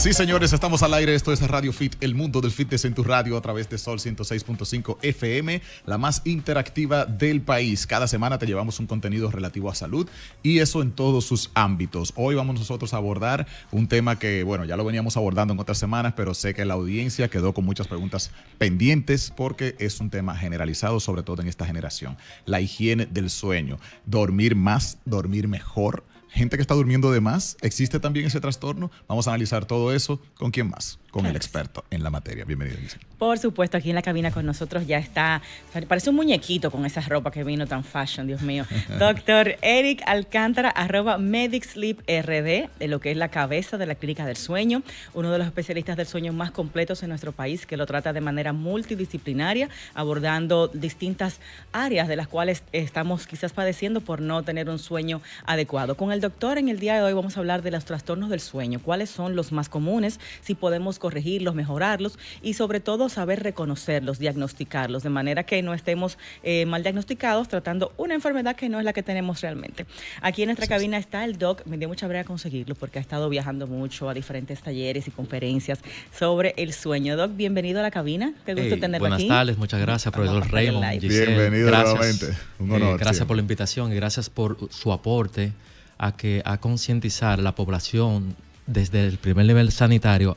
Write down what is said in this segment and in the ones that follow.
Sí, señores, estamos al aire. Esto es Radio Fit, el mundo del fitness en tu radio a través de Sol 106.5 FM, la más interactiva del país. Cada semana te llevamos un contenido relativo a salud y eso en todos sus ámbitos. Hoy vamos nosotros a abordar un tema que, bueno, ya lo veníamos abordando en otras semanas, pero sé que la audiencia quedó con muchas preguntas pendientes porque es un tema generalizado, sobre todo en esta generación. La higiene del sueño. Dormir más, dormir mejor. Gente que está durmiendo de más, ¿existe también ese trastorno? Vamos a analizar todo eso. ¿Con quién más? Con el experto en la materia. Bienvenido, Giselle. Por supuesto, aquí en la cabina con nosotros ya está, parece un muñequito con esa ropa que vino tan fashion, Dios mío. Doctor Eric Alcántara, @MedicSleepRD, de lo que es la cabeza de la Clínica del Sueño, uno de los especialistas del sueño más completos en nuestro país, que lo trata de manera multidisciplinaria, abordando distintas áreas de las cuales estamos quizás padeciendo por no tener un sueño adecuado. Con el doctor en el día de hoy vamos a hablar de los trastornos del sueño, cuáles son los más comunes, si podemos corregirlos, mejorarlos y sobre todo saber reconocerlos, diagnosticarlos, de manera que no estemos mal diagnosticados tratando una enfermedad que no es la que tenemos realmente. Aquí en nuestra cabina está el doc, me dio mucha brega conseguirlo porque ha estado viajando mucho a diferentes talleres y conferencias sobre el sueño. Doc, bienvenido a la cabina, qué gusto tenerlo aquí. Buenas tardes, muchas gracias, profesor Raymond. Giselle, bienvenido nuevamente, un honor. Gracias por la invitación y gracias por su aporte a concientizar a la población desde el primer nivel sanitario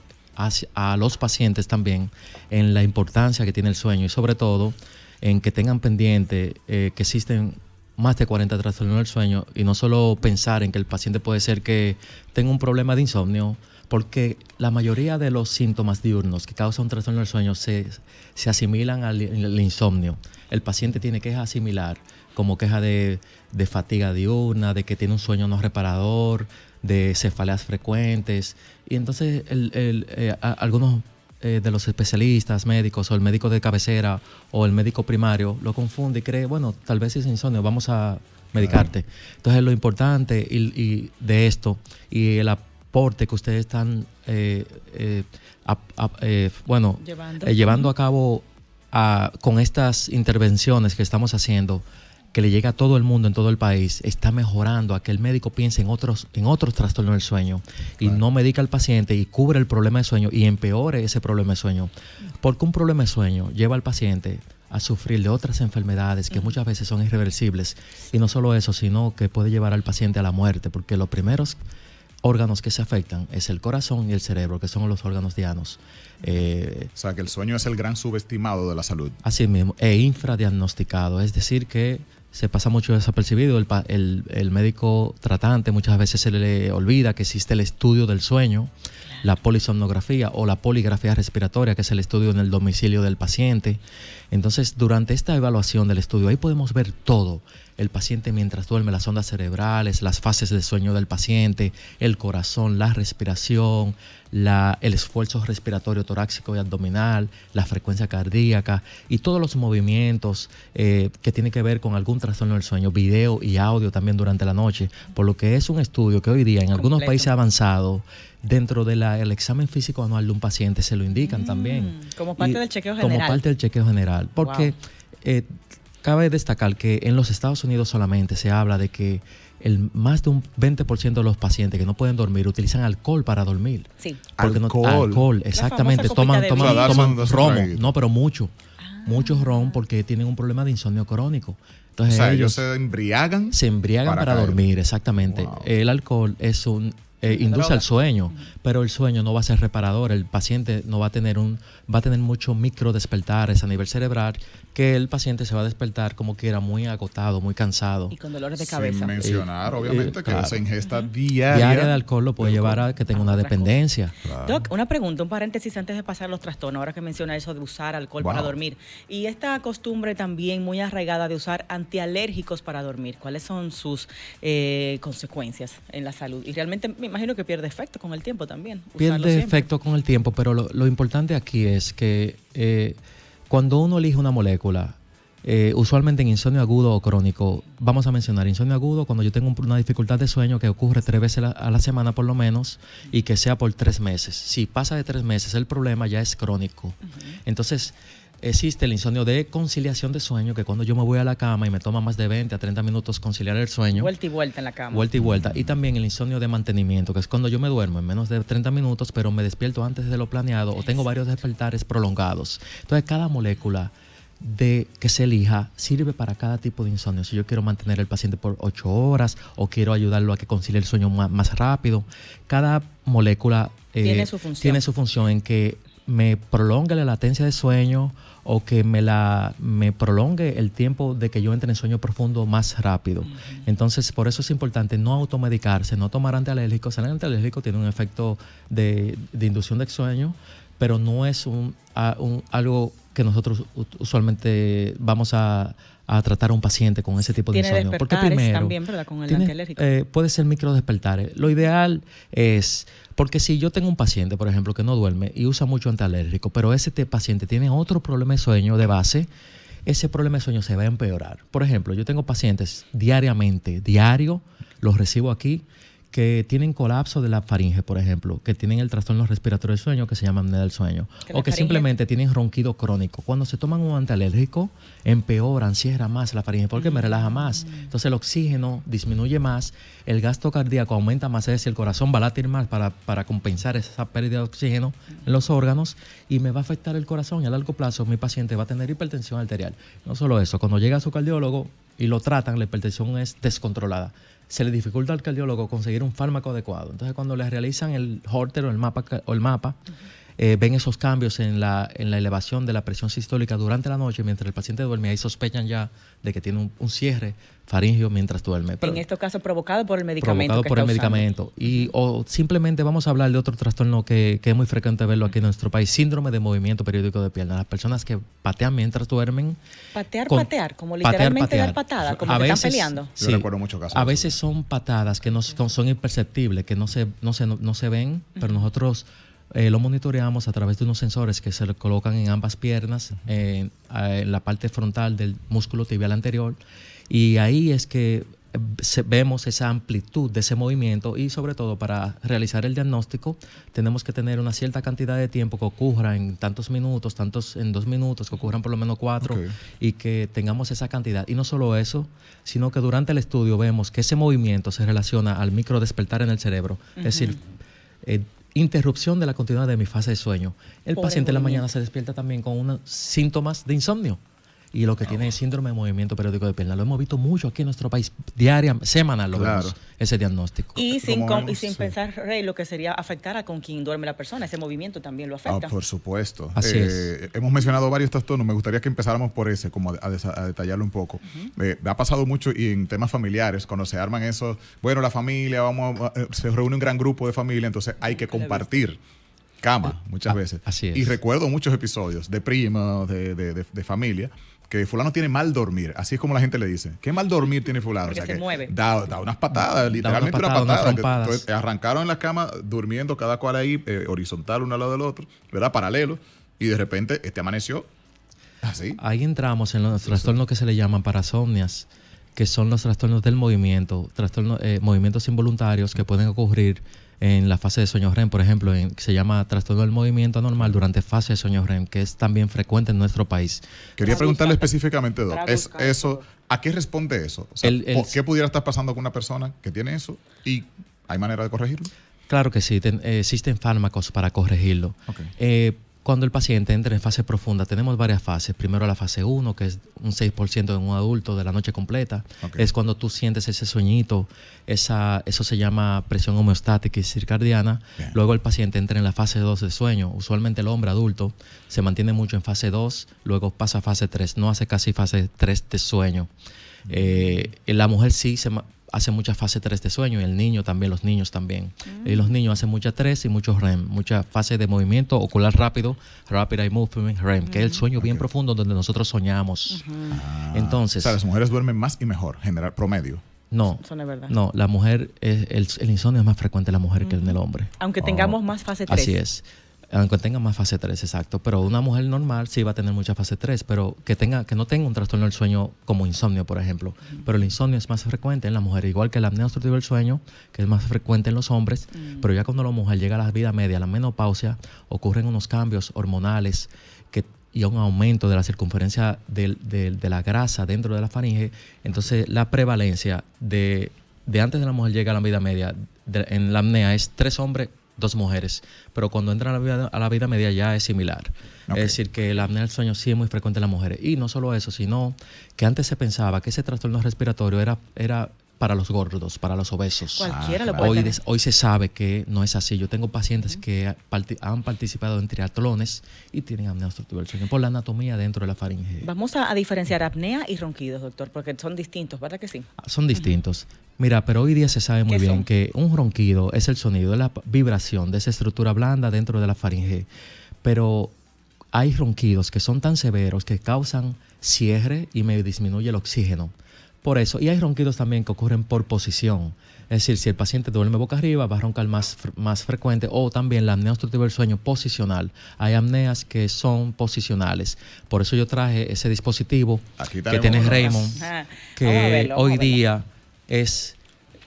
a los pacientes también en la importancia que tiene el sueño y sobre todo en que tengan pendiente que existen más de 40 trastornos del sueño y no solo pensar en que el paciente puede ser que tenga un problema de insomnio, porque la mayoría de los síntomas diurnos que causan un trastorno del sueño se asimilan al insomnio. El paciente tiene que asimilar como queja de fatiga diurna, de que tiene un sueño no reparador, de cefaleas frecuentes. Y entonces algunos de los especialistas médicos o el médico de cabecera o el médico primario lo confunde y cree, bueno, tal vez es insomnio, vamos a medicarte. Entonces lo importante y de esto y el aporte que ustedes están llevando a cabo con estas intervenciones que estamos haciendo, que le llega a todo el mundo en todo el país, está mejorando a que el médico piense en otros trastornos del sueño y no medica al paciente y cubre el problema de sueño y empeore ese problema de sueño. Porque un problema de sueño lleva al paciente a sufrir de otras enfermedades que muchas veces son irreversibles. Y no solo eso, sino que puede llevar al paciente a la muerte, porque los primeros órganos que se afectan es el corazón y el cerebro, que son los órganos dianos. O sea, que el sueño es el gran subestimado de la salud. Así mismo, infradiagnosticado, es decir que se pasa mucho desapercibido. El médico tratante muchas veces se le olvida que existe el estudio del sueño, la polisomnografía o la poligrafía respiratoria, que es el estudio en el domicilio del paciente. Entonces, durante esta evaluación del estudio, ahí podemos ver todo. El paciente mientras duerme, las ondas cerebrales, las fases de sueño del paciente, el corazón, la respiración, el esfuerzo respiratorio torácico y abdominal, la frecuencia cardíaca y todos los movimientos que tienen que ver con algún trastorno del sueño, video y audio también durante la noche, por lo que es un estudio que hoy día en algunos países avanzados, dentro del examen físico anual de un paciente se lo indican también. Como parte del chequeo general. Como parte del chequeo general, porque cabe destacar que en los Estados Unidos solamente se habla de que más de un 20% de los pacientes que no pueden dormir utilizan alcohol para dormir. Sí. Alcohol, exactamente. Toman romo, no, pero mucho ron porque tienen un problema de insomnio crónico. Entonces, o sea, ellos se embriagan. Se embriagan para dormir, exactamente. Wow. El alcohol es induce al sueño, pero el sueño no va a ser reparador. El paciente no va a tener muchos micro despertares a nivel cerebral, que el paciente se va a despertar como quiera muy agotado, muy cansado. Y con dolores de cabeza. Sin mencionar, obviamente, que esa ingesta diaria de alcohol lo puede llevar a que tenga una dependencia. Claro. Doc, una pregunta, un paréntesis antes de pasar los trastornos, ahora que menciona eso de usar alcohol para dormir. Y esta costumbre también muy arraigada de usar antialérgicos para dormir, ¿cuáles son sus consecuencias en la salud? Y realmente me imagino que pierde efecto con el tiempo también. Pierde efecto con el tiempo, pero lo importante aquí es que cuando uno elige una molécula, usualmente en insomnio agudo o crónico, vamos a mencionar insomnio agudo cuando yo tengo una dificultad de sueño que ocurre 3 veces a la semana por lo menos y que sea por 3 meses. Si pasa de 3 meses el problema ya es crónico. Entonces, existe el insomnio de conciliación de sueño, que cuando yo me voy a la cama y me toma más de 20 a 30 minutos conciliar el sueño. Vuelta y vuelta en la cama. Vuelta y vuelta. Y también el insomnio de mantenimiento, que es cuando yo me duermo en menos de 30 minutos, pero me despierto antes de lo planeado o tengo varios despertares prolongados. Entonces, cada molécula que se elija sirve para cada tipo de insomnio. Si yo quiero mantener al paciente por 8 horas o quiero ayudarlo a que concilie el sueño más rápido, cada molécula tiene su función en que me prolongue la latencia de sueño o que me prolongue el tiempo de que yo entre en sueño profundo más rápido. Entonces, por eso es importante no automedicarse, no tomar antialérgicos. El antialérgico tiene un efecto de inducción de sueño, pero no es algo que nosotros usualmente vamos a tratar a un paciente con ese tipo de insomnio. Porque primero, también, ¿verdad? Con el antialérgico. Puede ser microdespertares. Lo ideal es, porque si yo tengo un paciente, por ejemplo, que no duerme y usa mucho antialérgico, pero ese paciente tiene otro problema de sueño de base, ese problema de sueño se va a empeorar. Por ejemplo, yo tengo pacientes diario, los recibo aquí, que tienen colapso de la faringe, por ejemplo, que tienen el trastorno respiratorio del sueño, que se llama apnea del sueño, o que simplemente tienen ronquido crónico. Cuando se toman un antialérgico, empeoran, cierra más la faringe, porque me relaja más. Entonces el oxígeno disminuye más, el gasto cardíaco aumenta más, es decir, el corazón va a latir más para compensar esa pérdida de oxígeno en los órganos, y me va a afectar el corazón, y a largo plazo mi paciente va a tener hipertensión arterial. No solo eso, cuando llega a su cardiólogo y lo tratan, la hipertensión es descontrolada. Se le dificulta al cardiólogo conseguir un fármaco adecuado. Entonces, cuando le realizan el Holter o el mapa, ven esos cambios en la elevación de la presión sistólica durante la noche mientras el paciente duerme. Ahí sospechan ya de que tiene un cierre faríngeo mientras duerme. Pero en estos casos provocado por el medicamento. Provocado por el medicamento. O simplemente vamos a hablar de otro trastorno que es muy frecuente verlo aquí en nuestro país, síndrome de movimiento periódico de pierna. Las personas que patean mientras duermen. Patear, como literalmente dar patada, como que están peleando. Sí, yo recuerdo muchos casos. A veces son patadas que no son imperceptibles, que no se ven, pero nosotros lo monitoreamos a través de unos sensores que se le colocan en ambas piernas, en la parte frontal del músculo tibial anterior, y ahí es que vemos esa amplitud de ese movimiento, y sobre todo para realizar el diagnóstico tenemos que tener una cierta cantidad de tiempo que ocurra en tantos minutos, en 2 minutos, que ocurran por lo menos 4, y que tengamos esa cantidad. Y no solo eso, sino que durante el estudio vemos que ese movimiento se relaciona al microdespertar en el cerebro, es decir, interrupción de la continuidad de mi fase de sueño. El paciente en la mañana se despierta también con unos síntomas de insomnio, y lo que tiene es síndrome de movimiento periódico de pierna. Lo hemos visto mucho aquí en nuestro país, semanal lo vemos, ese diagnóstico. Y sin pensar, Rey, lo que sería afectar a con quien duerme la persona, ese movimiento también lo afecta. Por supuesto. Así es. Hemos mencionado varios trastornos, me gustaría que empezamos por ese, como a detallarlo un poco. Ha pasado mucho y en temas familiares, cuando se arman esos, bueno, la familia, se reúne un gran grupo de familia, entonces hay que compartir cama muchas veces. Así es. Y recuerdo muchos episodios de primos, de familia, que fulano tiene mal dormir, así es como la gente le dice. ¿Qué mal dormir tiene fulano? Porque o sea, se mueve. Da unas patadas, literalmente una patada. Entonces, arrancaron en la cama durmiendo cada cual ahí, horizontal uno al lado del otro, ¿verdad? Paralelo, y de repente amaneció así. Ahí entramos en los trastornos que se le llaman parasomnias, que son los trastornos del movimiento, movimientos involuntarios que pueden ocurrir en la fase de sueño REM, por ejemplo, se llama trastorno del movimiento anormal durante fase de sueño REM, que es también frecuente en nuestro país. Quería preguntarle específicamente, Doc, ¿a qué responde eso? O sea, ¿qué pudiera estar pasando con una persona que tiene eso y hay manera de corregirlo? Claro que sí, existen fármacos para corregirlo. Cuando el paciente entra en fase profunda, tenemos varias fases. Primero la fase 1, que es un 6% en un adulto de la noche completa. Es cuando tú sientes ese sueñito, eso se llama presión homeostática y circadiana. Luego el paciente entra en la fase 2 de sueño. Usualmente el hombre adulto se mantiene mucho en fase 2, luego pasa a fase 3. No hace casi fase 3 de sueño. La mujer sí hace mucha fase 3 de sueño, y el niño también, los niños también. Y los niños hacen mucha 3 y mucho REM, mucha fase de movimiento ocular rápido, Rapid Eye Movement, REM, que es el sueño bien profundo donde nosotros soñamos. Entonces, o sea, las mujeres duermen más y mejor, general promedio. No, eso no es verdad. No, la mujer, el insomnio es más frecuente en la mujer que en el hombre. Aunque tengamos más fase 3. Así es. Aunque tenga más fase 3, exacto. Pero una mujer normal sí va a tener mucha fase 3, pero que no tenga un trastorno del sueño como insomnio, por ejemplo. Pero el insomnio es más frecuente en la mujer, igual que la apnea obstructiva del sueño, que es más frecuente en los hombres. Pero ya cuando la mujer llega a la vida media, a la menopausia, ocurren unos cambios hormonales que y a un aumento de la circunferencia de la grasa dentro de la faringe, entonces la prevalencia de antes de la mujer llega a la vida media en la apnea es 3 hombres, 2 mujeres, pero cuando entra a la vida media ya es similar. Okay. Es decir, que la apnea del sueño sí es muy frecuente en las mujeres. Y no solo eso, sino que antes se pensaba que ese trastorno respiratorio era para los gordos, para los obesos. Cualquiera lo puede tener. Hoy se sabe que no es así. Yo tengo pacientes que han participado en triatlones y tienen apnea obstructiva del sueño por la anatomía dentro de la faringe. Vamos a diferenciar apnea y ronquidos, doctor, porque son distintos, ¿verdad que sí? Son distintos. Mira, pero hoy día se sabe muy bien que un ronquido es el sonido, es la vibración de esa estructura blanda dentro de la faringe. Pero hay ronquidos que son tan severos que causan cierre y me disminuye el oxígeno. Por eso, y hay ronquidos también que ocurren por posición. Es decir, si el paciente duerme boca arriba, va a roncar más frecuente. O también la apnea obstructiva del sueño posicional. Hay apneas que son posicionales. Por eso yo traje ese dispositivo que tiene Raymond, que hoy día es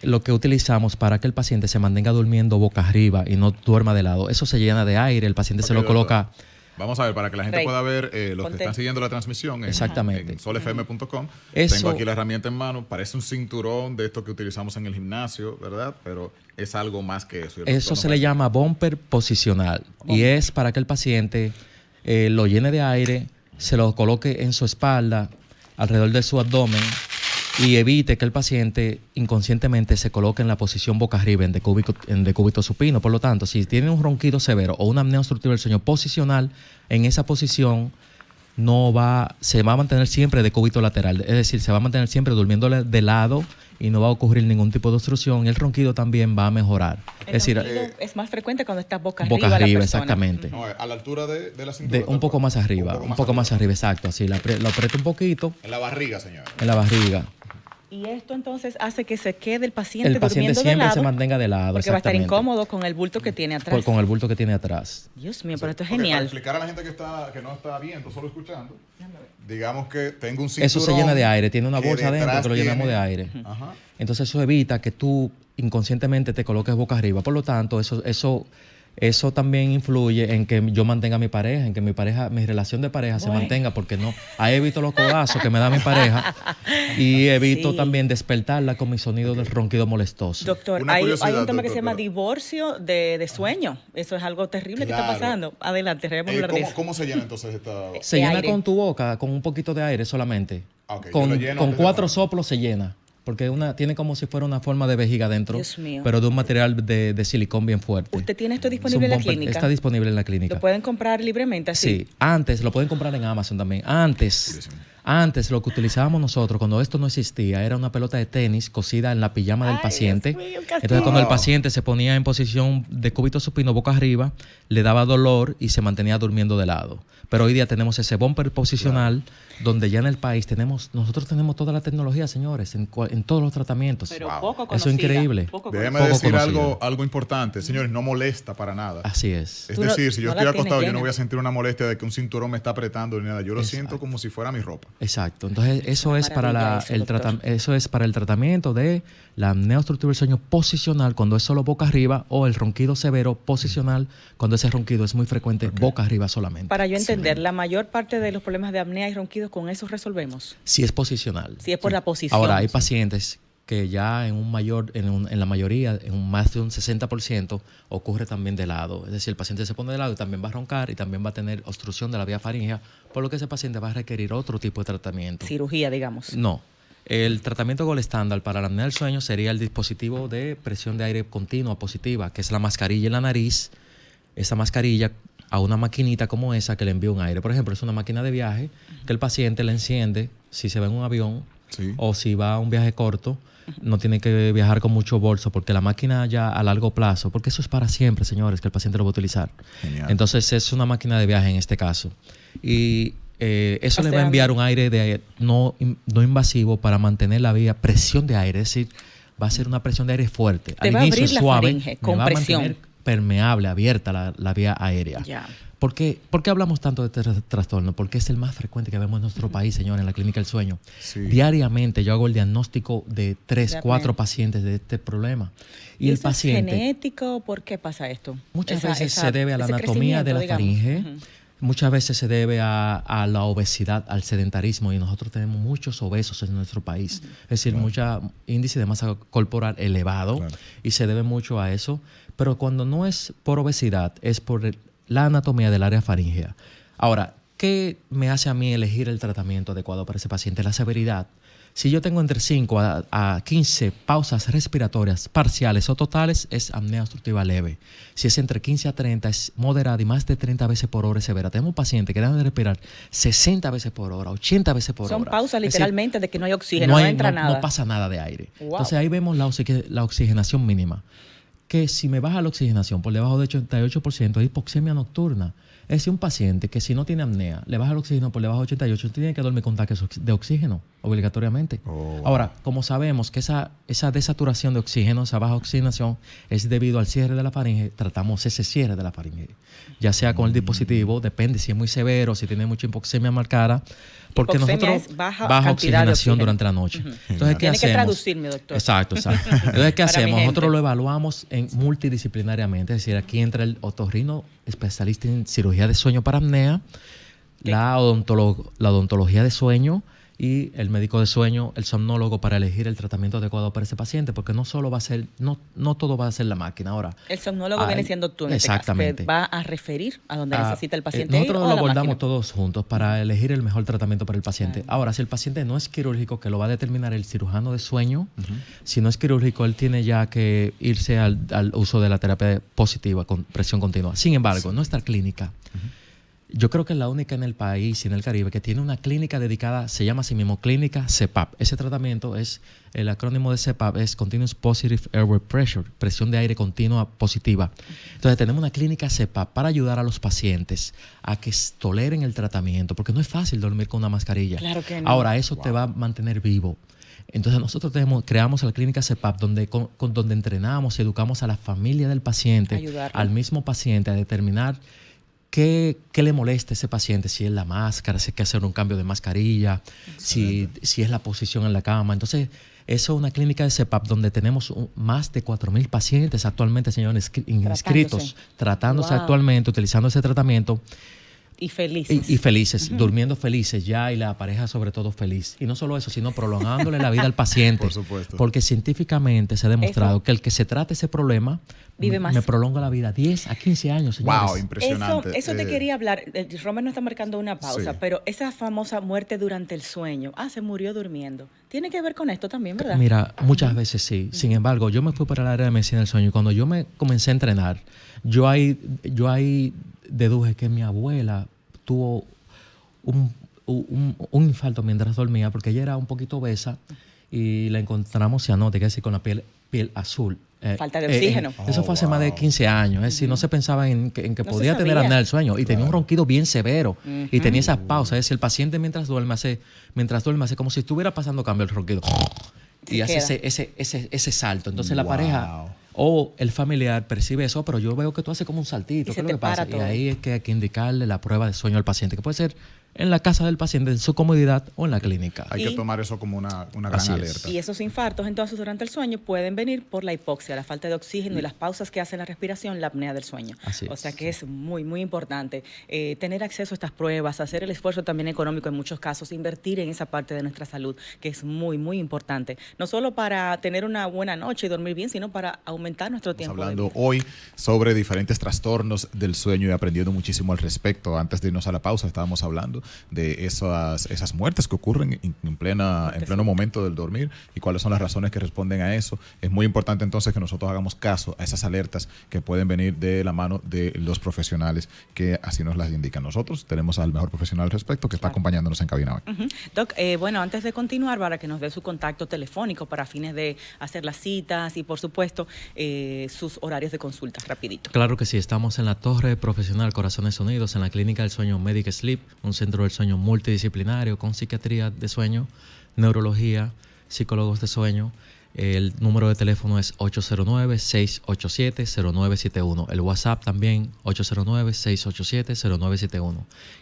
lo que utilizamos para que el paciente se mantenga durmiendo boca arriba y no duerma de lado. Eso se llena de aire, el paciente se lo coloca... Vamos a ver, para que la gente pueda ver, los que están siguiendo la transmisión en solfm.com. Tengo aquí la herramienta en mano. Parece un cinturón de esto que utilizamos en el gimnasio, ¿verdad? Pero es algo más que eso. Eso se le llama bumper posicional. Y es para que el paciente lo llene de aire, se lo coloque en su espalda, alrededor de su abdomen, y evite que el paciente inconscientemente se coloque en la posición boca arriba en decúbito supino. Por lo tanto, si tiene un ronquido severo o una apnea obstructiva del sueño posicional, en esa posición se va a mantener siempre decúbito lateral. Es decir, se va a mantener siempre durmiendo de lado y no va a ocurrir ningún tipo de obstrucción. Y el ronquido también va a mejorar. Es más frecuente cuando estás boca arriba. Boca arriba, exactamente. No, a la altura de la cintura. Un poco más arriba. Un poco más arriba, exacto. Así, lo aprieta un poquito. En la barriga, señor. En la barriga. Y esto entonces hace que se quede el paciente durmiendo siempre de lado, se mantenga de lado. Porque va a estar incómodo con el bulto que tiene atrás. Con el bulto que tiene atrás. Dios mío, pero esto es genial. Para explicar a la gente que no está viendo, solo escuchando, digamos que tengo un cinturón. Eso se llena de aire, tiene una bolsa adentro que lo llenamos de aire. Ajá. Entonces eso evita que tú inconscientemente te coloques boca arriba. Por lo tanto, eso también influye en que yo mantenga a mi pareja, en que mi relación de pareja se mantenga, porque ahí evito los codazos que me da mi pareja y evito también despertarla con mi sonido del ronquido molestoso. Doctor, hay un tema que se llama divorcio de sueño. Eso es algo terrible que está pasando. Adelante, debemos hablar de eso. ¿Cómo se llena entonces esta...? Se llena aire con tu boca, con un poquito de aire solamente. Okay, con 4 soplos se llena. Porque tiene como si fuera una forma de vejiga dentro, pero de un material de silicón bien fuerte. ¿Usted tiene esto disponible en la clínica? Está disponible en la clínica. ¿Lo pueden comprar libremente así? Sí, antes lo pueden comprar en Amazon también. Antes lo que utilizábamos nosotros cuando esto no existía era una pelota de tenis cosida en la pijama del paciente. Entonces cuando el paciente se ponía en posición de cúbito supino boca arriba, le daba dolor y se mantenía durmiendo de lado. Pero hoy día tenemos ese bumper posicional donde ya en el país nosotros tenemos toda la tecnología, señores, en todos los tratamientos. Pero poco conocida. Eso es increíble. Déjeme decir algo importante. Señores, no molesta para nada. Así es. Es decir, si yo estoy acostado, yo no voy a sentir una molestia de que un cinturón me está apretando ni nada. Yo lo siento como si fuera mi ropa. Exacto. Entonces, eso es para el tratamiento de la apnea obstructiva del sueño posicional cuando es solo boca arriba, o el ronquido severo posicional cuando ese ronquido es muy frecuente boca arriba solamente. Para yo entender, la mayor parte de los problemas de apnea y ronquidos con eso resolvemos. Si es posicional. Si es por la posición. Ahora, hay pacientes que ya en la mayoría, en más de un 60%, ocurre también de lado. Es decir, el paciente se pone de lado y también va a roncar y también va a tener obstrucción de la vía faríngea, por lo que ese paciente va a requerir otro tipo de tratamiento. Cirugía, digamos. No. El tratamiento gold estándar para la apnea del sueño sería el dispositivo de presión de aire continua positiva, que es la mascarilla en la nariz. Esa mascarilla a una maquinita como esa que le envía un aire. Por ejemplo, es una máquina de viaje que el paciente le enciende si se va en un avión o si va a un viaje corto. No tiene que viajar con mucho bolso, porque la máquina ya a largo plazo, porque eso es para siempre, señores, que el paciente lo va a utilizar. Genial. Entonces es una máquina de viaje en este caso. Y eso le va a enviar un aire no invasivo para mantener la vía, presión de aire, es decir, va a ser una presión de aire fuerte. Al inicio suave, con va presión. A mantener permeable, abierta la vía aérea. Ya. ¿Por qué hablamos tanto de este trastorno? Porque es el más frecuente que vemos en nuestro país, señor, en la clínica del sueño. Sí. Diariamente yo hago el diagnóstico de 3, 4 pacientes de este problema. Y el paciente... ¿Es genético? ¿Por qué pasa esto? Muchas veces se debe a la anatomía de la faringe. muchas veces se debe a la obesidad, al sedentarismo, y nosotros tenemos muchos obesos en nuestro país. Es decir, mucho índice de masa corporal elevado, y se debe mucho a eso. Pero cuando no es por obesidad, es por la anatomía del área faríngea. Ahora, ¿qué me hace a mí elegir el tratamiento adecuado para ese paciente? La severidad. Si yo tengo entre 5 a 15 pausas respiratorias parciales o totales, es apnea obstructiva leve. Si es entre 15 a 30, es moderada, y más de 30 veces por hora es severa. Tenemos pacientes que dejan de respirar 60 veces por hora, 80 veces por hora. Son pausas literalmente de que no hay oxígeno, no entra nada. No pasa nada de aire. Wow. Entonces ahí vemos la oxigenación mínima. Que si me baja la oxigenación por debajo de 88%, es hipoxemia nocturna. Es decir, un paciente que si no tiene apnea, le baja el oxígeno por debajo de 88%, tiene que dormir con tanques de oxígeno, obligatoriamente. Ahora, como sabemos que esa desaturación de oxígeno, esa baja oxigenación, es debido al cierre de la faringe, tratamos ese cierre de la faringe. Ya sea con el dispositivo, depende si es muy severo, si tiene mucha hipoxemia marcada, porque hipoxemia nosotros es baja oxigenación durante la noche. Entonces, ¿qué hacemos? Tiene que traducirme, doctor. Exacto. Entonces, ¿qué hacemos? Nosotros lo evaluamos multidisciplinariamente, es decir, aquí entra el otorrino especialista en cirugía de sueño para apnea, la odontología de sueño y el médico de sueño, el somnólogo, para elegir el tratamiento adecuado para ese paciente, porque no solo va a ser, no todo va a ser la máquina. Ahora, el somnólogo viene siendo tú en exactamente. este caso, que va a referir a donde necesita el paciente. Nosotros lo abordamos todos juntos para elegir el mejor tratamiento para el paciente. Ahora, si el paciente no es quirúrgico, que lo va a determinar el cirujano de sueño, si no es quirúrgico, él tiene ya que irse al uso de la terapia positiva con presión continua. Sin embargo, nuestra clínica, yo creo que es la única en el país y en el Caribe que tiene una clínica dedicada, se llama así mismo Clínica CPAP. Ese tratamiento es, el acrónimo de CPAP es Continuous Positive Airway Pressure, presión de aire continua positiva. Entonces tenemos una clínica CPAP para ayudar a los pacientes a que toleren el tratamiento, porque no es fácil dormir con una mascarilla. Claro que no. Ahora, eso te va a mantener vivo. Entonces nosotros creamos la clínica CPAP donde entrenamos y educamos a la familia del paciente, al mismo paciente, a determinar ¿qué le molesta a ese paciente? Si es la máscara, si hay que hacer un cambio de mascarilla, si es la posición en la cama. Entonces, eso es una clínica de CPAP donde tenemos más de 4,000 pacientes actualmente, señores, inscritos, tratándose actualmente, utilizando ese tratamiento. Y felices. Y felices, durmiendo felices ya, y la pareja sobre todo feliz. Y no solo eso, sino prolongándole la vida al paciente. Por supuesto. Porque científicamente se ha demostrado que el que se trate ese problema vive más. Me prolonga la vida 10 a 15 años, señores. Wow, impresionante. Eso te quería hablar. Romer nos está marcando una pausa, pero esa famosa muerte durante el sueño. Se murió durmiendo. Tiene que ver con esto también, ¿verdad? Mira, muchas veces sí. Sin embargo, yo me fui para el área de medicina del sueño y cuando yo me comencé a entrenar, yo ahí deduje que mi abuela tuvo un infarto mientras dormía, porque ella era un poquito obesa y la encontramos cianótica, es decir, con la piel azul. Falta de oxígeno. Eso fue hace más de 15 años. Es decir, no se pensaba en que podía tener apnea del sueño. Y tenía un ronquido bien severo. Y tenía esas pausas. Es decir, el paciente mientras duerme hace como si estuviera pasando cambio el ronquido. Y hace ese salto. Entonces la pareja o el familiar percibe eso, pero yo veo que tú haces como un saltito. ¿Qué es lo que pasa? Y ahí es que hay que indicarle la prueba de sueño al paciente, que puede ser en la casa del paciente, en su comodidad o en la clínica. Hay que tomar eso como una gran alerta. Y esos infartos, entonces, durante el sueño pueden venir por la hipoxia, la falta de oxígeno y las pausas que hace la respiración, la apnea del sueño. O sea que es muy, muy importante tener acceso a estas pruebas, hacer el esfuerzo también económico en muchos casos, invertir en esa parte de nuestra salud, que es muy, muy importante. No solo para tener una buena noche y dormir bien, sino para aumentar nuestro tiempo. Estamos hablando hoy sobre diferentes trastornos del sueño y aprendiendo muchísimo al respecto. Antes de irnos a la pausa, estábamos hablando de esas muertes que ocurren en pleno momento del dormir y cuáles son las razones que responden a eso. Es muy importante entonces que nosotros hagamos caso a esas alertas que pueden venir de la mano de los profesionales que así nos las indican. Nosotros tenemos al mejor profesional al respecto que está acompañándonos en cabina hoy. Doc, bueno, antes de continuar, para que nos dé su contacto telefónico para fines de hacer las citas y por supuesto sus horarios de consulta, rapidito. Claro que sí, estamos en la Torre Profesional Corazones Unidos, en la Clínica del Sueño Medic Sleep, un centro del sueño multidisciplinario con psiquiatría de sueño, neurología, psicólogos de sueño. El número de teléfono es 809-687-0971. El WhatsApp también 809-687-0971.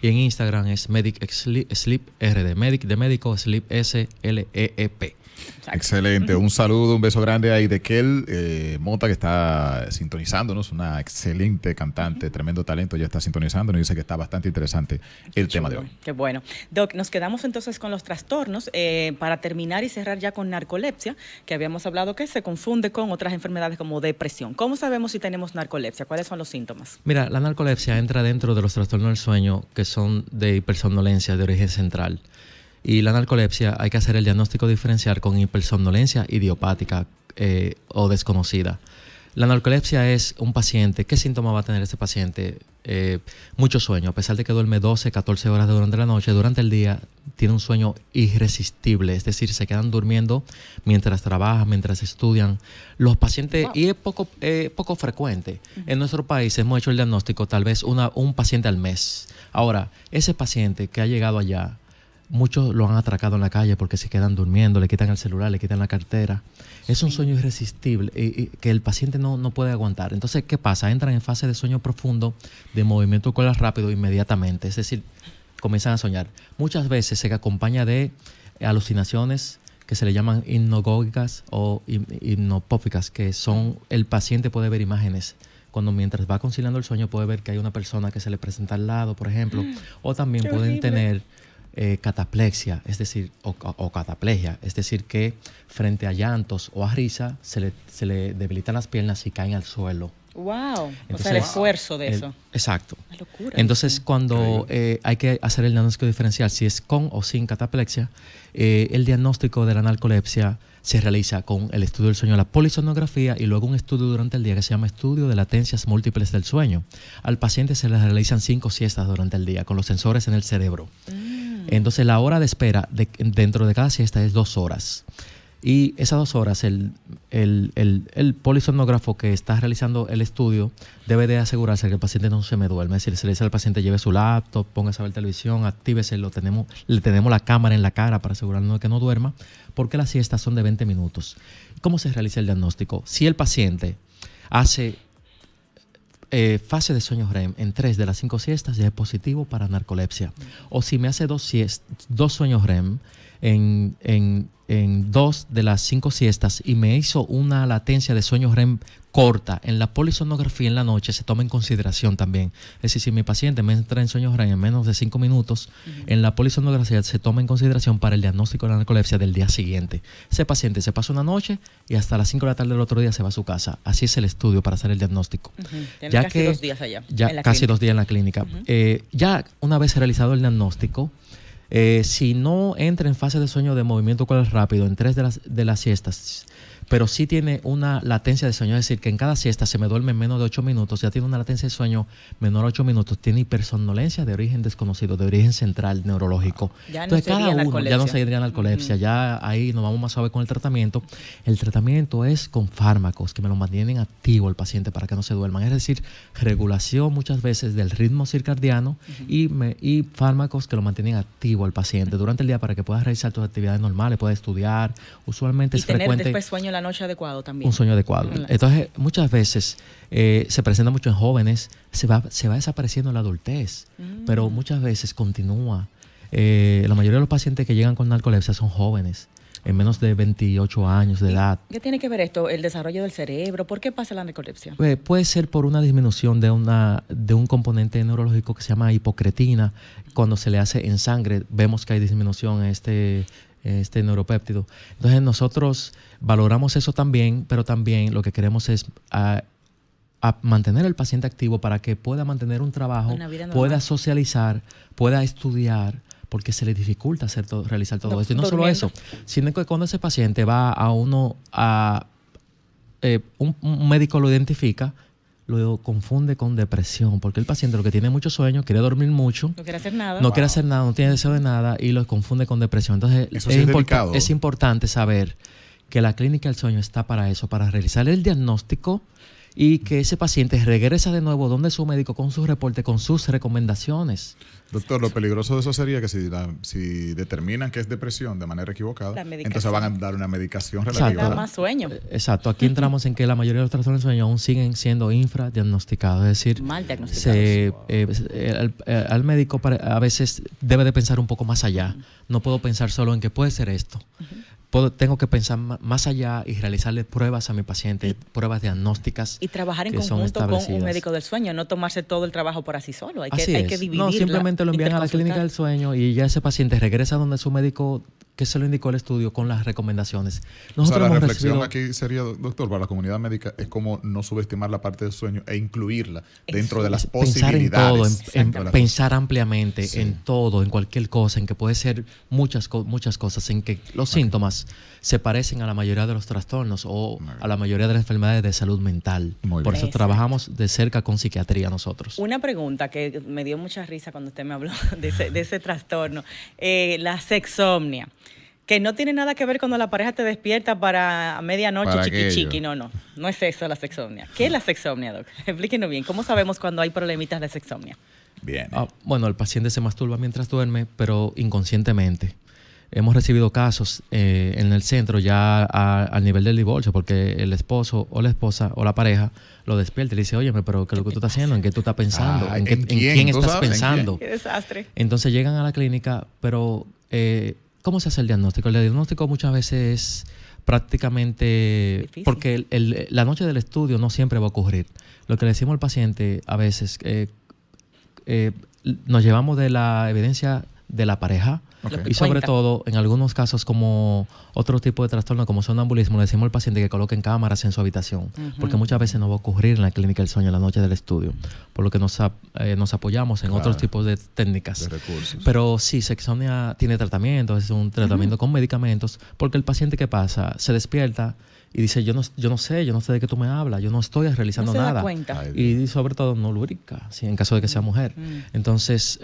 Y en Instagram es Medic Sleep RD, Medic de médico, Sleep SLEEP. Exacto. Excelente. Un saludo, un beso grande ahí de Kel Mota, que está sintonizándonos. Una excelente cantante, tremendo talento. Ya está sintonizándonos y dice que está bastante interesante el tema de hoy. Qué bueno. Doc, nos quedamos entonces con los trastornos. Para terminar y cerrar ya con narcolepsia, que habíamos hablado que se confunde con otras enfermedades como depresión. ¿Cómo sabemos si tenemos narcolepsia? ¿Cuáles son los síntomas? Mira, la narcolepsia entra dentro de los trastornos del sueño que son de hipersomnolencia de origen central. Y la narcolepsia hay que hacer el diagnóstico diferencial con hipersomnolencia idiopática o desconocida. La narcolepsia es un paciente. ¿Qué síntoma va a tener ese paciente? Mucho sueño. A pesar de que duerme 12, 14 horas durante la noche, durante el día tiene un sueño irresistible. Es decir, se quedan durmiendo mientras trabajan, mientras estudian. Los pacientes, y es poco frecuente. En nuestro país hemos hecho el diagnóstico tal vez un paciente al mes. Ahora, ese paciente que ha llegado allá, muchos lo han atracado en la calle porque se quedan durmiendo, le quitan el celular, le quitan la cartera. Es un sueño irresistible y que el paciente no puede aguantar. Entonces, ¿qué pasa? Entran en fase de sueño profundo, de movimiento ocular rápido inmediatamente. Es decir, comienzan a soñar. Muchas veces se acompaña de alucinaciones que se le llaman hipnogógicas o hipnopópicas, que son, el paciente puede ver imágenes. Cuando mientras va conciliando el sueño puede ver que hay una persona que se le presenta al lado, por ejemplo. O también pueden tener cataplexia, es decir, o cataplegia, es decir, que frente a llantos o a risa se le debilitan las piernas y caen al suelo. ¡Wow! Entonces, o sea, el esfuerzo de eso. Exacto. Una locura. Entonces, cuando hay que hacer el diagnóstico diferencial, si es con o sin cataplexia, el diagnóstico de la narcolepsia se realiza con el estudio del sueño, la polisomnografía y luego un estudio durante el día que se llama estudio de latencias múltiples del sueño. Al paciente se le realizan 5 siestas durante el día con los sensores en el cerebro. Entonces, la hora de espera dentro de cada siesta es 2 horas. Y esas 2 horas, el polisomnógrafo que está realizando el estudio debe de asegurarse que el paciente no se me duerme. Es decir, se le dice al paciente lleve su laptop, póngase a ver televisión, actívese, le tenemos la cámara en la cara para asegurarnos de que no duerma, porque las siestas son de 20 minutos. ¿Cómo se realiza el diagnóstico? Si el paciente hace fase de sueño REM en 3 de las 5 siestas, ya es positivo para narcolepsia. O si me hace 2 sueños REM en 2 de las 5 siestas y me hizo una latencia de sueño REM corta, en la polisomnografía en la noche se toma en consideración también. Es decir, si mi paciente me entra en sueño REM en menos de 5 minutos, en la polisomnografía se toma en consideración para el diagnóstico de la narcolepsia del día siguiente. Ese paciente se pasa una noche y hasta las 5 de la tarde del otro día se va a su casa. Así es el estudio para hacer el diagnóstico. Tiene ya casi 2 días allá. Ya casi 2 días en la clínica. Ya una vez realizado el diagnóstico, si no entra en fase de sueño de movimiento ocular rápido en 3 de las siestas, pero sí tiene una latencia de sueño, es decir, que en cada siesta se me duerme en menos de 8 minutos, ya tiene una latencia de sueño menor a 8 minutos, tiene hipersomnolencia de origen desconocido, de origen central neurológico. Ya entonces, no sería narcolepsia. Ya no sería narcolepsia, ya ahí nos vamos más suave con el tratamiento. El tratamiento es con fármacos que me lo mantienen activo el paciente para que no se duerman, es decir, regulación muchas veces del ritmo circadiano y fármacos que lo mantienen activo al paciente durante el día para que pueda realizar tus actividades normales, pueda estudiar. Usualmente es frecuente. Y tener después sueño en la noche adecuado también. Un sueño adecuado. Entonces, muchas veces se presenta mucho en jóvenes, se va desapareciendo en la adultez, pero muchas veces continúa. La mayoría de los pacientes que llegan con narcolepsia son jóvenes, en menos de 28 años de edad. ¿Qué tiene que ver esto? ¿El desarrollo del cerebro? ¿Por qué pasa la narcolepsia? Puede ser por una disminución de un componente neurológico que se llama hipocretina. Cuando se le hace en sangre, vemos que hay disminución en este neuropéptido. Entonces nosotros valoramos eso también, pero también lo que queremos es a mantener al paciente activo para que pueda mantener un trabajo, pueda socializar, pueda estudiar, porque se le dificulta realizar todo esto. Y no solo eso, sino que cuando ese paciente va un médico lo identifica, lo confunde con depresión, porque el paciente lo que tiene mucho sueño, quiere dormir mucho, no quiere hacer nada, no tiene deseo de nada y lo confunde con depresión. Entonces es importante saber que la clínica del sueño está para eso, para realizar el diagnóstico y que ese paciente regresa de nuevo donde su médico con su reporte, con sus recomendaciones. Doctor, lo peligroso de eso sería que si determinan que es depresión de manera equivocada, entonces van a dar una medicación relativa. Da más sueño. Exacto. Aquí entramos en que la mayoría de los trastornos del sueño aún siguen siendo infradiagnosticados. Es decir, mal diagnosticados. Al médico a veces debe de pensar un poco más allá. No puedo pensar solo en que puede ser esto. tengo que pensar más allá y realizarle pruebas a mi paciente, pruebas diagnósticas. Y trabajar en que son conjunto con un establecidas. médico del sueño, no tomarse todo el trabajo por así solo. Hay Así que es. dividirlo. No, simplemente lo envían a la clínica del sueño y ya ese paciente regresa donde su médico que se lo indicó el estudio con las recomendaciones. O sea, la hemos reflexión recibido- aquí sería, doctor, para la comunidad médica es como no subestimar la parte del sueño e incluirla dentro de las pensar en posibilidades. todo, de la pensar ampliamente Sí. en todo, en cualquier cosa, en que puede ser muchas cosas, en que los síntomas se parecen a la mayoría de los trastornos o Muy bien. a la mayoría de las enfermedades de salud mental. Muy Por bien. eso Exacto. trabajamos de cerca con psiquiatría nosotros. Una pregunta que me dio mucha risa cuando usted me habló de ese trastorno, la sexomnia, que no tiene nada que ver cuando la pareja te despierta para a medianoche Para chiqui aquello. chiqui, no es eso la sexomnia. ¿Qué es la sexomnia, doc? Explíquenos bien, ¿cómo sabemos cuando hay problemitas de sexomnia? Bien. Bueno, el paciente se masturba mientras duerme, pero inconscientemente. Hemos recibido casos en el centro ya al nivel del divorcio, porque el esposo o la esposa o la pareja lo despierta y le dice, óyeme, pero ¿qué es lo que tú estás haciendo? ¿En qué tú estás pensando? Ah, ¿En ¿en quién? quién ¿Tú estás sabes? ¿En pensando? Qué desastre. Entonces llegan a la clínica, pero ¿cómo se hace el diagnóstico? El diagnóstico muchas veces es prácticamente... Difícil. Porque la noche del estudio no siempre va a ocurrir. Lo que le decimos al paciente a veces, nos llevamos de la evidencia de la pareja, Ok. Lo que y sobre cuenta. todo, en algunos casos como otro tipo de trastorno como sonambulismo, le decimos al paciente que coloquen cámaras en su habitación, porque muchas veces no va a ocurrir en la clínica del sueño en la noche del estudio, por lo que nos apoyamos en Claro. otros tipos de técnicas. De recursos. Pero sí, sexomnia tiene tratamiento, es un tratamiento con medicamentos, porque el paciente, ¿qué pasa? Se despierta y dice, yo no sé de qué tú me hablas, yo no estoy realizando No se da nada. cuenta. Ay, Y sobre todo no lubrica, si en caso de que sea mujer. Entonces,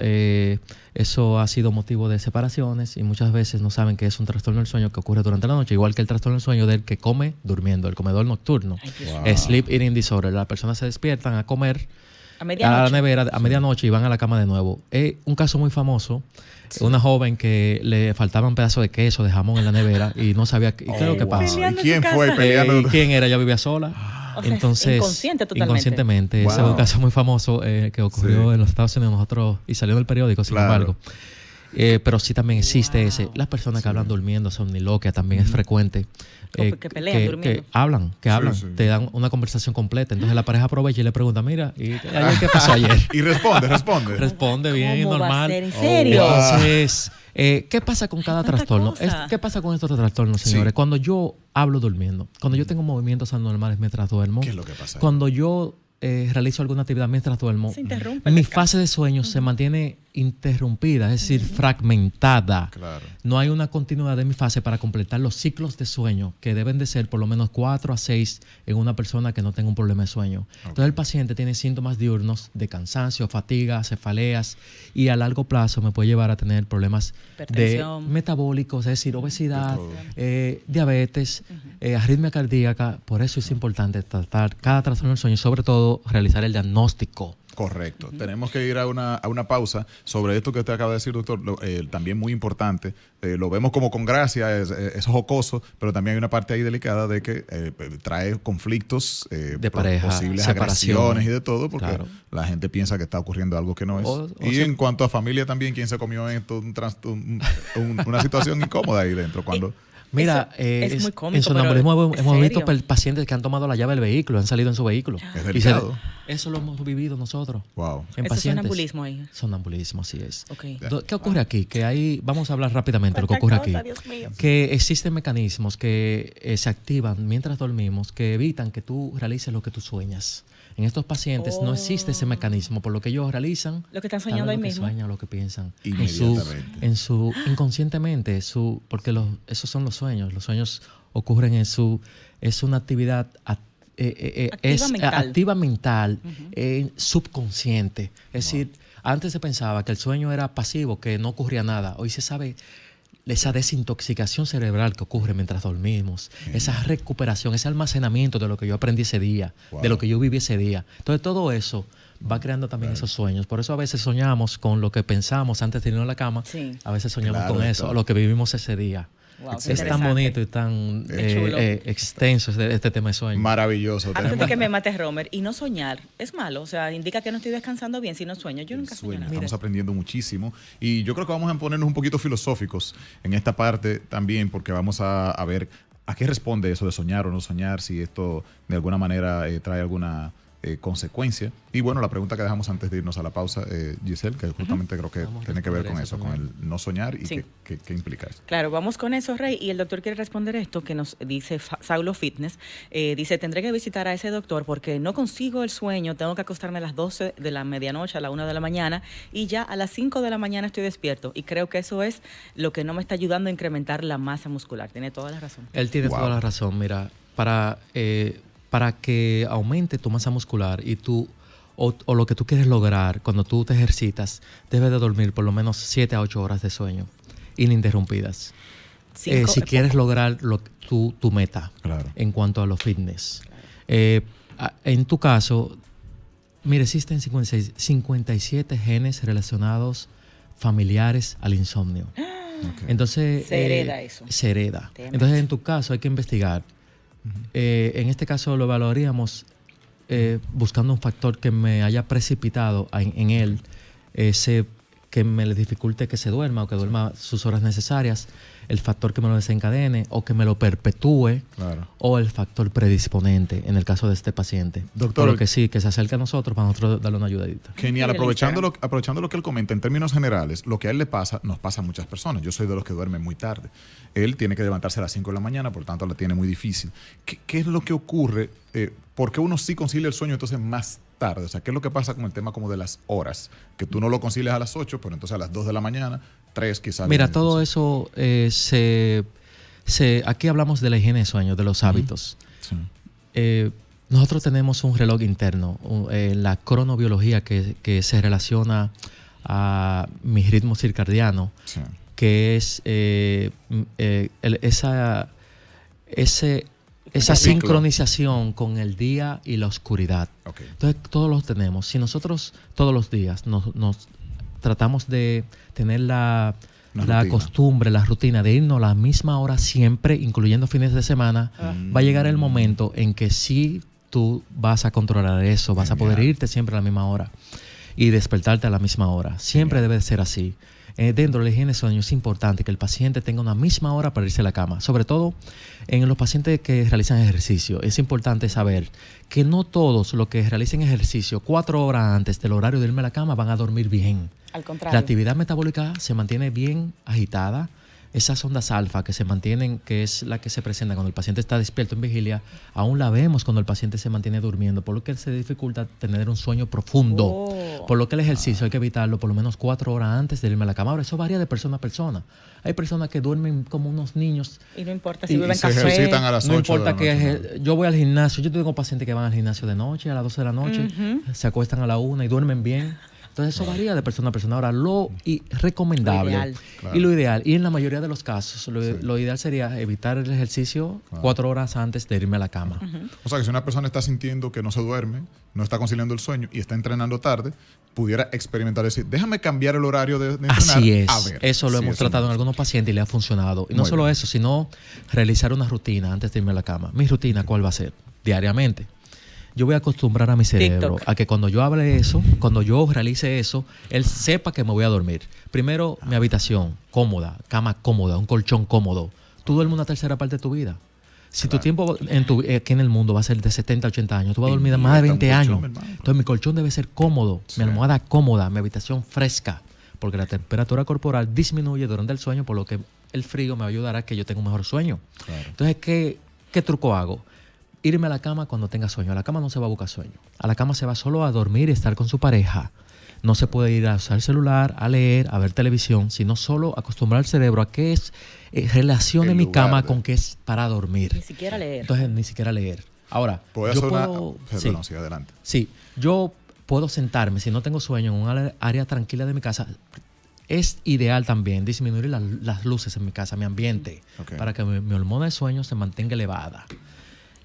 eso ha sido motivo de separaciones y muchas veces no saben que es un trastorno del sueño que ocurre durante la noche, igual que el trastorno del sueño del que come durmiendo, el comedor nocturno. Ay, Dios Wow. mío. Sleep eating disorder. Las personas se despiertan a comer A a la medianoche. nevera a medianoche y van a la cama de nuevo. Es un caso muy famoso. Una joven que le faltaban pedazos de queso, de jamón en la nevera y no sabía qué es lo que wow. pasa. Peleando ¿Y quién en su fue casa. peleando? ¿Y quién era? Ella vivía sola. O sea, Entonces, inconsciente totalmente. inconscientemente. Ese es Wow. un caso muy famoso que ocurrió Sí. en los Estados Unidos nosotros y salió en el periódico, sin Claro. embargo. Pero sí también existe Wow. ese. Las personas que hablan durmiendo, somniloquia, también es frecuente. Que pelean durmiendo. Que hablan, Sí. te dan una conversación completa. Entonces la pareja aprovecha y le pregunta, mira, ¿y ayer qué pasó ayer? Y responde. Responde bien, ¿Cómo va a normal. ser? ¿En serio? Entonces, ¿qué pasa con cada tanta trastorno? cosa. ¿Qué pasa con estos trastornos, Sí. señores? Cuando yo hablo durmiendo, cuando yo tengo movimientos anormales mientras duermo, ¿Qué es lo que pasa ahí? cuando yo realizo alguna actividad mientras duermo, Se interrumpe el mi descanso. fase de sueño se mantiene interrumpida, es decir, fragmentada. Claro. No hay una continuidad de mi fase para completar los ciclos de sueño, que deben de ser por lo menos 4 a 6 en una persona que no tenga un problema de sueño. Entonces el paciente tiene síntomas diurnos de cansancio, fatiga, cefaleas y a largo plazo me puede llevar a tener problemas de Hipertensión. metabólicos, es decir, obesidad, todo. diabetes, arritmia cardíaca. Por eso es importante tratar cada trastorno del sueño y sobre todo realizar el diagnóstico. Correcto. Tenemos que ir a una pausa sobre esto que usted acaba de decir, doctor. También muy importante. Lo vemos como con gracia, es jocoso, pero también hay una parte ahí delicada de que trae conflictos De pareja, posibles separación. agresiones y de todo, porque Claro. la gente piensa que está ocurriendo algo que no es. O y sea- en cuanto a familia también, ¿quién se comió esto? Una situación incómoda ahí dentro. Cuando Mira, Eso es muy cómico, en sonambulismo pero hemos ¿en visto serio? pacientes que han tomado la llave del vehículo, han salido en su vehículo. Es Y se- delicado. eso lo hemos vivido nosotros. Wow. En Eso es pacientes. sonambulismo ahí. Sonambulismo, así es. Ok. ¿Qué ocurre aquí? Que hay, vamos a hablar rápidamente de lo que Cuánta ocurre cosa, aquí. Dios mío. Que existen mecanismos que se activan mientras dormimos que evitan que tú realices lo que tú sueñas. En estos pacientes no existe ese mecanismo, por lo que ellos realizan Lo que están tal soñando vez ahí lo que mismo. sueñan, lo que piensan. Inmediatamente. En su inconscientemente, porque esos son los sueños. Los sueños ocurren es una actividad Activa mental. subconsciente. Es decir, antes se pensaba que el sueño era pasivo, que no ocurría nada. Hoy se sabe esa desintoxicación cerebral que ocurre mientras dormimos, esa recuperación, ese almacenamiento de lo que yo aprendí ese día, Wow. de lo que yo viví ese día. Entonces todo eso va creando también esos sueños. Por eso a veces soñamos con lo que pensamos antes de irnos a la cama. Sí. A veces soñamos Claro, con de eso, todo. lo que vivimos ese día. Wow, qué Es tan interesante. bonito y tan chulo. extenso este tema de sueño. Maravilloso. Antes de que me mate Romer, y no soñar es malo, o sea, indica que no estoy descansando bien si no sueño. Yo nunca sueño Sueño. nada. Estamos aprendiendo muchísimo y yo creo que vamos a ponernos un poquito filosóficos en esta parte también porque vamos a ver a qué responde eso de soñar o no soñar, si esto de alguna manera trae alguna consecuencia. Y bueno, la pregunta que dejamos antes de irnos a la pausa, Giselle, que justamente creo que Vamos a tiene que ver con responder eso, eso con también. el no soñar y Sí. qué implica eso. Claro, vamos con eso, Rey. Y el doctor quiere responder esto que nos dice Saulo Fitness. Dice, tendré que visitar a ese doctor porque no consigo el sueño, tengo que acostarme a las 12 de la medianoche, a la 1 de la mañana, y ya a las 5 de la mañana estoy despierto. Y creo que eso es lo que no me está ayudando a incrementar la masa muscular. Tiene toda la razón. Él tiene Wow. toda la razón. Mira, para que aumente tu masa muscular y o lo que tú quieres lograr cuando tú te ejercitas, debes de dormir por lo menos 7 a 8 horas de sueño ininterrumpidas. Si quieres lograr tu meta Claro. en cuanto a los fitness. En tu caso, mira, existen 57 genes relacionados familiares al insomnio. Ok. Entonces, Se hereda eso. Se hereda. Damn Entonces, it. en tu caso hay que investigar. En este caso lo evaluaríamos buscando un factor que me haya precipitado en él, que me le dificulte que se duerma o que duerma sus horas necesarias, el factor que me lo desencadene o que me lo perpetúe, Claro. o el factor predisponente en el caso de este paciente. Doctor, Por lo que sí, que se acerque a nosotros para nosotros darle una ayudadita. Genial, Sí, el aprovechando lo que él comenta, en términos generales, lo que a él le pasa, nos pasa a muchas personas. Yo soy de los que duermen muy tarde. Él tiene que levantarse a las 5 de la mañana, por tanto la tiene muy difícil. ¿Qué es lo que ocurre? ¿Por qué uno sí concilia el sueño entonces más tarde? O sea, ¿qué es lo que pasa con el tema como de las horas? Que tú no lo concilias a las 8, pero entonces a las 2 de la mañana, 3 quizás. Mira, todo eso aquí hablamos de la higiene de sueño, de los hábitos. Sí. Nosotros tenemos un reloj interno, la cronobiología que se relaciona a mi ritmo circadiano, Sí. que es esa Ciclo. sincronización con el día y la oscuridad. Ok. Entonces, todos los tenemos. Si nosotros todos los días nos tratamos de tener la rutina. costumbre, la rutina de irnos a la misma hora siempre, incluyendo fines de semana, va a llegar el momento en que sí tú vas a controlar eso, vas a poder Genial. irte siempre a la misma hora y despertarte a la misma hora. Siempre Genial. debe de ser así. Dentro de la higiene de sueño es importante que el paciente tenga una misma hora para irse a la cama. Sobre todo en los pacientes que realizan ejercicio. Es importante saber que no todos los que realicen ejercicio 4 horas antes del horario de irme a la cama van a dormir bien. Al La contrario. actividad metabólica se mantiene bien agitada. Esas ondas alfa que se mantienen, que es la que se presenta cuando el paciente está despierto en vigilia, aún la vemos cuando el paciente se mantiene durmiendo, por lo que se dificulta tener un sueño profundo. Oh. Por lo que el ejercicio hay que evitarlo por lo menos 4 horas antes de irme a la cama. Ahora, eso varía de persona a persona. Hay personas que duermen como unos niños. Y no importa si Y beben se café. ejercitan a las No 8 de la importa que noche, yo voy al gimnasio. Yo tengo pacientes que van al gimnasio de noche, a las 12 de la noche, Ujú. se acuestan a la 1 y duermen bien. Entonces eso varía de persona a persona. Ahora, recomendable Lo ideal. Claro. y lo ideal, y en la mayoría de los casos, Sí. lo ideal sería evitar el ejercicio Claro. 4 horas antes de irme a la cama. O sea, que si una persona está sintiendo que no se duerme, no está conciliando el sueño y está entrenando tarde, pudiera experimentar decir, déjame cambiar el horario de entrenar. Así es. A ver. Eso lo Sí, hemos tratado en algunos pacientes y le ha funcionado. Y no Muy solo bien. eso, sino realizar una rutina antes de irme a la cama. Mi rutina, ¿cuál va a ser? Diariamente. Yo voy a acostumbrar a mi cerebro TikTok. a que cuando yo hable eso, cuando yo realice eso, él sepa que me voy a dormir. Primero, mi habitación cómoda, cama cómoda, un colchón cómodo. Tú duermes una tercera parte de tu vida. Si tu tiempo aquí en el mundo va a ser de 70 a 80 años, tú vas a dormir más de Invierta 20 un años. colchón, hermano. Entonces mi colchón debe ser cómodo, Sí. mi almohada cómoda, mi habitación fresca, porque la temperatura corporal disminuye durante el sueño, por lo que el frío me ayudará a que yo tenga un mejor sueño. Claro. Entonces, ¿qué truco hago? Irme a la cama cuando tenga sueño. A la cama no se va a buscar sueño. A la cama se va solo a dormir y estar con su pareja. No se puede ir a usar el celular, a leer, a ver televisión, sino solo acostumbrar al cerebro a que relacione En mi lugar cama de- con que es para dormir. Ni siquiera leer. Entonces, ni siquiera leer. Ahora, Puedo yo hacer puedo... una... sí. Perdón, sí, adelante. Sí, yo puedo sentarme, si no tengo sueño, en un área tranquila de mi casa. Es ideal también disminuir las luces en mi casa, mi ambiente, Ok. para que mi hormona de sueño se mantenga elevada.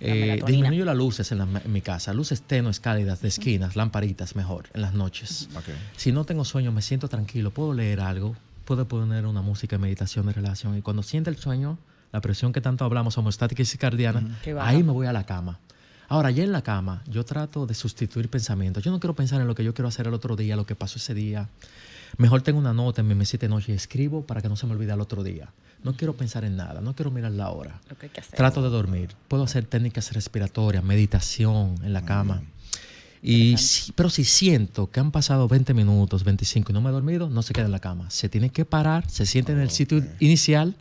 melatonina. Disminuyo las luces en mi casa, luces tenues, cálidas, de esquinas, lamparitas mejor en las noches. Ok. Si no tengo sueño, me siento tranquilo, puedo leer algo, puede poner una música de meditación de relajación y cuando siente el sueño, la presión que tanto hablamos, homeostática y circadiana, ahí me voy a la cama. Ahora, ya en la cama, yo trato de sustituir pensamientos. Yo no quiero pensar en lo que yo quiero hacer el otro día, lo que pasó ese día. Mejor tengo una nota en mi mesita de noche y escribo para que no se me olvide el otro día. No quiero pensar en nada, no quiero mirar la hora. Lo que hay que hacer. Trato de dormir. Puedo hacer técnicas respiratorias, meditación en la cama. Pero si siento que han pasado 20 minutos, 25 y no me he dormido, no se queda en la cama. Se tiene que parar, se siente en el sitio inicial,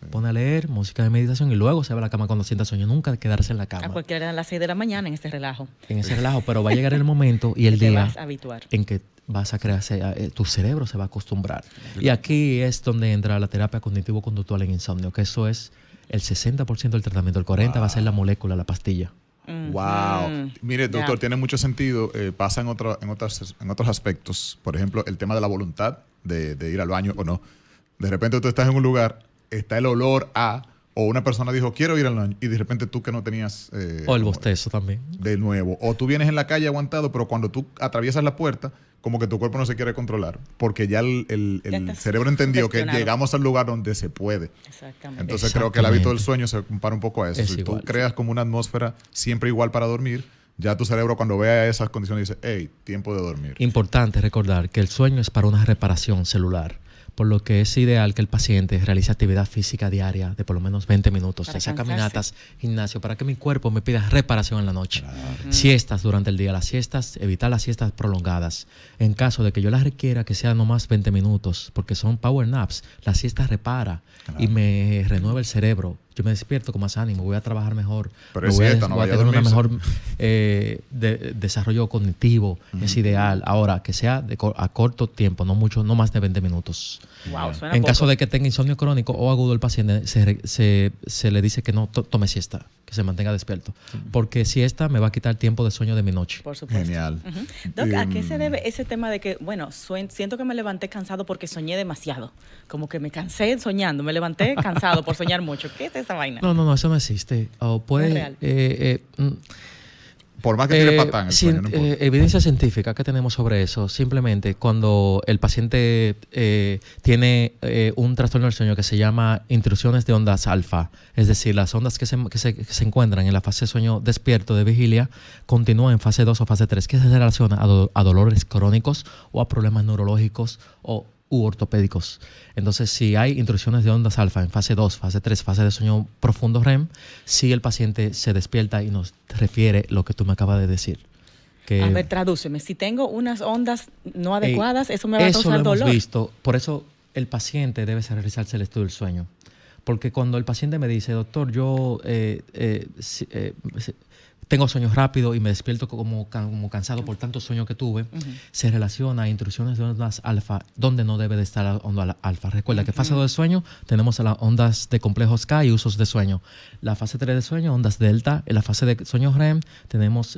pone a leer música de meditación y luego se va a la cama cuando sienta sueño. Nunca quedarse en la cama. A cualquier hora a las 6 de la mañana en este relajo. En ese relajo, pero va a llegar el momento y el te día vas a habituar. en que vas a crearse, tu cerebro se va a acostumbrar. Y aquí es donde entra la terapia cognitivo-conductual en insomnio, que eso es el 60% del tratamiento. El 40% va a ser la molécula, la pastilla. Wow. Mire, doctor, tiene mucho sentido. Pasa en otros aspectos. Por ejemplo, el tema de la voluntad de ir al baño o no. De repente tú estás en un lugar, está el olor a, o una persona dijo, quiero ir al baño, y de repente tú que no tenías... o el bostezo también. De nuevo. O tú vienes en la calle aguantado, pero cuando tú atraviesas la puerta, como que tu cuerpo no se quiere controlar, porque ya el cerebro entendió que llegamos al lugar donde se puede. Exactamente. Entonces creo que el hábito del sueño se compara un poco a eso. Es si igual, tú creas como una atmósfera siempre igual para dormir, ya tu cerebro cuando vea esas condiciones dice, hey, tiempo de dormir. Importante recordar que el sueño es para una reparación celular, por lo que es ideal que el paciente realice actividad física diaria de por lo menos 20 minutos, ya sea caminatas, gimnasio, para que mi cuerpo me pida reparación en la noche. Claro. Siestas durante el día, las siestas, evitar las siestas prolongadas. En caso de que yo las requiera, que sea no más 20 minutos, porque son power naps, la siesta repara y me renueva el cerebro. Yo me despierto con más ánimo, voy a trabajar mejor, pero voy a tener un mejor desarrollo cognitivo, es ideal. Ahora, que sea a corto tiempo, no mucho, no más de 20 minutos. Wow, en caso de que tenga insomnio crónico o agudo el paciente, se le dice que no tome siesta, que se mantenga despierto. Porque siesta me va a quitar tiempo de sueño de mi noche. Por supuesto. Genial. Doc, ¿a qué se debe ese tema de que, bueno, siento que me levanté cansado porque soñé demasiado? Como que me cansé soñando, me levanté cansado por soñar mucho. ¿Qué es esa vaina? No, eso no existe. O puede, no es real. Por más que tire patán el sueño, no importa. Evidencia científica que tenemos sobre eso, simplemente cuando el paciente tiene un trastorno del sueño que se llama intrusiones de ondas alfa, es decir, las ondas que se encuentran en la fase de sueño despierto de vigilia continúan en fase 2 o fase 3, que se relaciona a dolores crónicos o a problemas neurológicos u ortopédicos. Entonces, si hay intrusiones de ondas alfa en fase 2, fase 3, fase de sueño profundo REM, si el paciente se despierta y nos refiere lo que tú me acabas de decir. A ver, tradúceme. Si tengo unas ondas no adecuadas, eso me va a causar dolor. Eso lo hemos visto. Por eso el paciente debe realizarse el estudio del sueño. Porque cuando el paciente me dice, doctor, yo tengo sueños rápidos y me despierto como cansado por tanto sueño que tuve, se relaciona a intrusiones de ondas alfa donde no debe de estar la onda alfa. Recuerda que fase 2 de sueño tenemos las ondas de complejos K y usos de sueño. La fase 3 de sueño, ondas delta. En la fase de sueño REM tenemos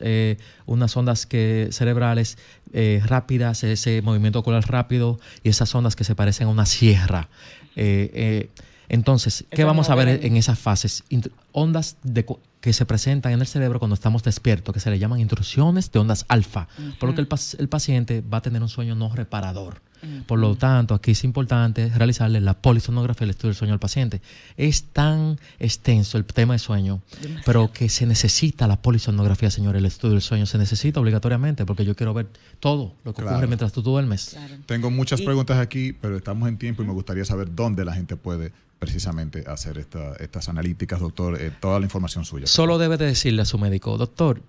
unas ondas cerebrales rápidas, ese movimiento ocular rápido y esas ondas que se parecen a una sierra. Entonces, ¿qué vamos a ver en esas fases? Ondas que se presentan en el cerebro cuando estamos despiertos, que se le llaman intrusiones de ondas alfa, por lo que el paciente va a tener un sueño no reparador. Por lo tanto, aquí es importante realizarle la polisomnografía, el estudio del sueño al paciente. Es tan extenso el tema de sueño, pero que se necesita la polisomnografía, señor, el estudio del sueño se necesita obligatoriamente, porque yo quiero ver todo lo que ocurre mientras tú duermes. Claro. Tengo muchas preguntas aquí, pero estamos en tiempo y me gustaría saber dónde la gente puede precisamente hacer estas analíticas, doctor, toda la información suya. Solo debe de decirle a su médico, doctor,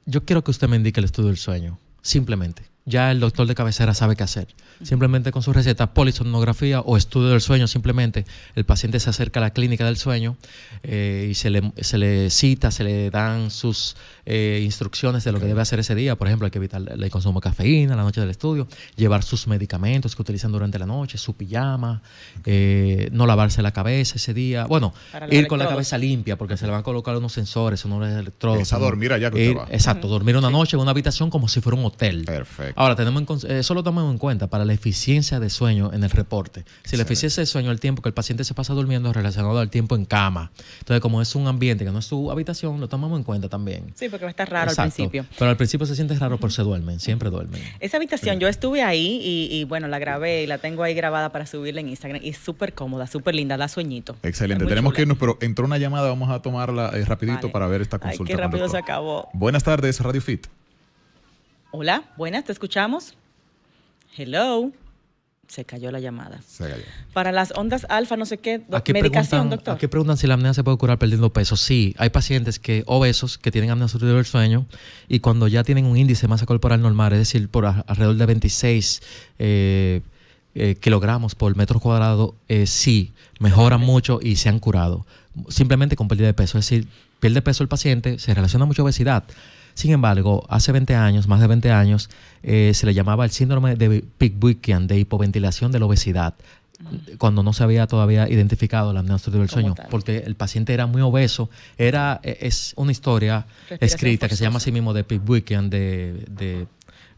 yo quiero que usted me indique el estudio del sueño, simplemente. Ya el doctor de cabecera sabe qué hacer. Simplemente con su receta, polisomnografía o estudio del sueño, simplemente el paciente se acerca a la clínica del sueño y se le cita, se le dan sus instrucciones de lo que debe hacer ese día. Por ejemplo, hay que evitar el consumo de cafeína la noche del estudio, llevar sus medicamentos que utilizan durante la noche, su pijama, no lavarse la cabeza ese día. Bueno, ir con la cabeza limpia porque se le van a colocar unos sensores, unos electrodos. Es a dormir allá que usted va. Exacto, dormir una noche en una habitación como si fuera un hotel. Perfecto. Ahora, eso lo tomamos en cuenta para la eficiencia de sueño en el reporte. Si la eficiencia de sueño es el tiempo que el paciente se pasa durmiendo relacionado al tiempo en cama. Entonces, como es un ambiente que no es su habitación, lo tomamos en cuenta también. Sí, porque va a estar raro Exacto. al principio. Pero al principio se siente raro, pero se duermen, siempre duermen. Esa habitación, yo estuve ahí y bueno, la grabé y la tengo ahí grabada para subirla en Instagram. Y es súper cómoda, súper linda, da sueñito. Excelente. Es muy Tenemos chula. que irnos, pero entró una llamada, vamos a tomarla rapidito Vale. para ver esta Ay, consulta. qué con rápido doctor. se acabó. Buenas tardes, Radio Fit. Hola, buenas, ¿te escuchamos? Hello. Se cayó la llamada. Se cayó. Para las ondas alfa, no sé qué, preguntan, medicación, doctor. aquí preguntan si la apnea se puede curar perdiendo peso. Sí, hay pacientes obesos que tienen apnea obstructiva del sueño y cuando ya tienen un índice de masa corporal normal, es decir, por alrededor de 26 kilogramos por metro cuadrado, sí, mejoran mucho y se han curado. Simplemente con pérdida de peso. Es decir, pierde peso el paciente, se relaciona mucho a obesidad. Sin embargo, hace 20 años, más de 20 años, se le llamaba el síndrome de Pickwickian, de hipoventilación de la obesidad, cuando no se había todavía identificado la apnea obstructiva del sueño, porque el paciente era muy obeso. Es una historia escrita que se llama así mismo de Pickwickian, de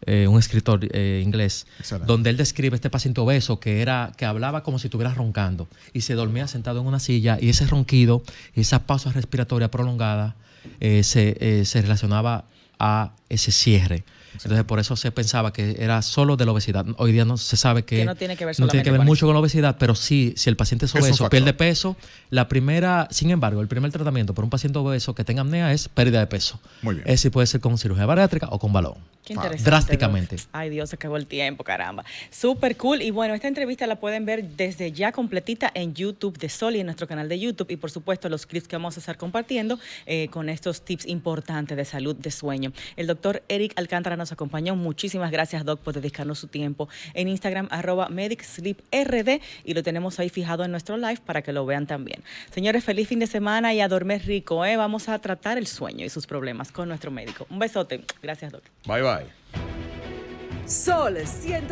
un escritor inglés, Excelente. donde él describe este paciente obeso que hablaba como si estuviera roncando y se dormía sentado en una silla, y ese ronquido y esa pausa respiratoria prolongada se relacionaba a ese cierre. Entonces, por eso se pensaba que era solo de la obesidad. Hoy día no se sabe que no tiene que ver no tiene que ver solamente con mucho con la obesidad, pero sí, si el paciente es Es un obeso, factor. pierde peso, sin embargo, el primer tratamiento por un paciente obeso que tenga apnea es pérdida de peso. Muy bien. Ese puede ser con cirugía bariátrica o con balón. Qué interesante. Drásticamente. Doc. Ay, Dios, se acabó el tiempo, caramba. Súper cool. Y bueno, esta entrevista la pueden ver desde ya completita en YouTube de Sol y en nuestro canal de YouTube. Y por supuesto, los clips que vamos a estar compartiendo con estos tips importantes de salud, de sueño. El doctor Eric Alcántara nos acompañó. Muchísimas gracias, Doc, por dedicarnos su tiempo. En Instagram, @MedicSleepRD. Y lo tenemos ahí fijado en nuestro live para que lo vean también. Señores, feliz fin de semana y a dormir rico. Vamos a tratar el sueño y sus problemas con nuestro médico. Un besote. Gracias, Doc. Bye, bye. Sol 100.